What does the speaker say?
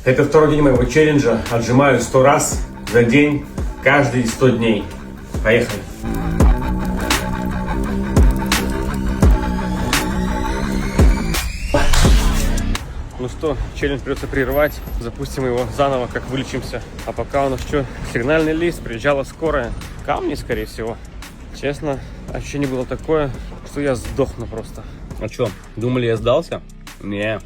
Это второй день моего челленджа. Отжимаю 100 раз за день, каждые 100 дней. Поехали. Ну что, челлендж придется прервать. Запустим его заново, как вылечимся. А пока у нас что? Сигнальный лист, приезжала скорая. Камни, скорее всего. Честно, ощущение было такое, что я сдохну просто. А что, думали, я сдался? Не.